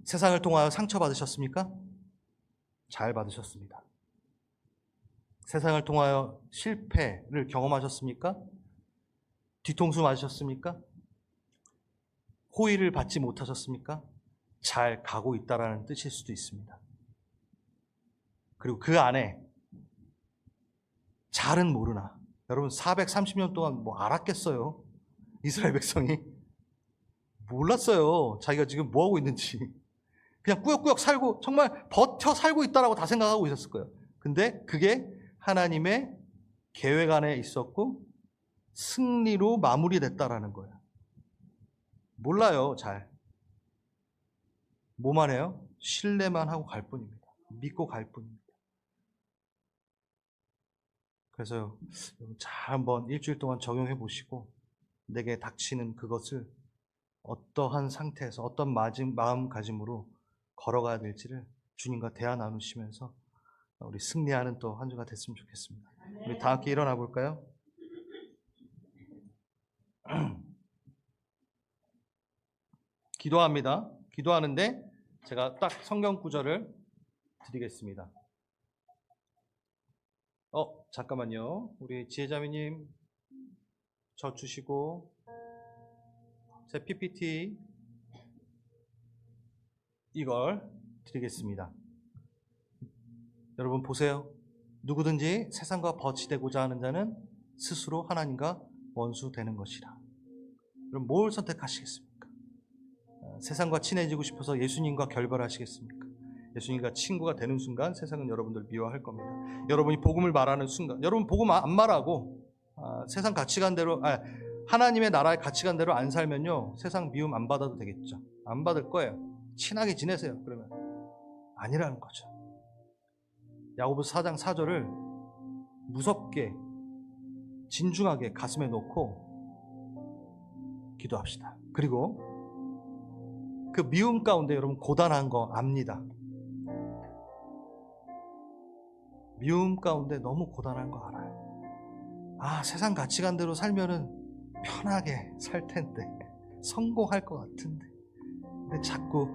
세상을 통하여 상처받으셨습니까? 잘 받으셨습니다. 세상을 통하여 실패를 경험하셨습니까? 뒤통수 맞으셨습니까? 호의를 받지 못하셨습니까? 잘 가고 있다라는 뜻일 수도 있습니다. 그리고 그 안에 잘은 모르나. 여러분, 430년 동안 뭐 알았겠어요? 이스라엘 백성이 몰랐어요. 자기가 지금 뭐 하고 있는지. 그냥 꾸역꾸역 살고 정말 버텨 살고 있다라고 다 생각하고 있었을 거예요. 근데 그게 하나님의 계획 안에 있었고 승리로 마무리됐다라는 거예요. 몰라요, 잘. 뭐만 해요? 신뢰만 하고 갈 뿐입니다. 믿고 갈 뿐입니다. 그래서 잘 한번 일주일 동안 적용해 보시고 내게 닥치는 그것을 어떠한 상태에서 어떤 마음가짐으로 걸어가야 될지를 주님과 대화 나누시면서 우리 승리하는 또 한 주가 됐으면 좋겠습니다. 우리 다 함께 일어나 볼까요? 기도합니다. 기도하는데 제가 딱 성경 구절을 드리겠습니다. 잠깐만요. 우리 지혜자매님 저 주시고 제 PPT 이걸 드리겠습니다. 여러분 보세요. 누구든지 세상과 버치되고자 하는 자는 스스로 하나님과 원수되는 것이라. 그럼 뭘 선택하시겠습니까? 세상과 친해지고 싶어서 예수님과 결별하시겠습니까? 예수님과 친구가 되는 순간 세상은 여러분들 미워할 겁니다. 여러분이 복음을 말하는 순간, 여러분 복음 안 말하고 세상 가치관대로 하나님의 나라의 가치관대로 안 살면요 세상 미움 안 받아도 되겠죠. 안 받을 거예요. 친하게 지내세요. 그러면 아니라는 거죠. 야고보서 4장 4절을 무섭게 진중하게 가슴에 놓고 기도합시다. 그리고 그 미움 가운데 여러분 고단한 거 압니다. 미움 가운데 너무 고단한 거 알아요. 세상 가치관대로 살면은 편하게 살 텐데 성공할 것 같은데 근데 자꾸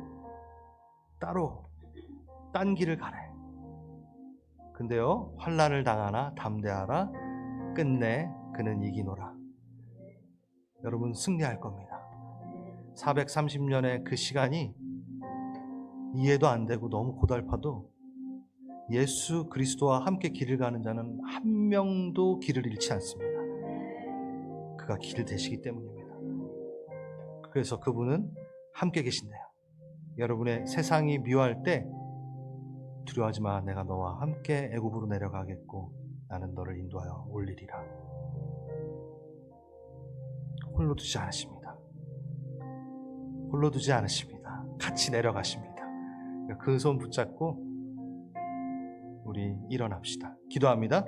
따로 딴 길을 가래. 근데요 환난을 당하나 담대하라 끝내 그는 이기노라. 여러분 승리할 겁니다. 430년의 그 시간이 이해도 안 되고 너무 고달파도 예수 그리스도와 함께 길을 가는 자는 한 명도 길을 잃지 않습니다. 그가 길 되시기 때문입니다. 그래서 그분은 함께 계신대요. 여러분의 세상이 미워할 때 두려워하지 마. 내가 너와 함께 애굽으로 내려가겠고 나는 너를 인도하여 올리리라. 홀로 두지 않으십니다. 홀로 두지 않으십니다. 같이 내려가십니다. 그 손 붙잡고 우리 일어납시다. 기도합니다.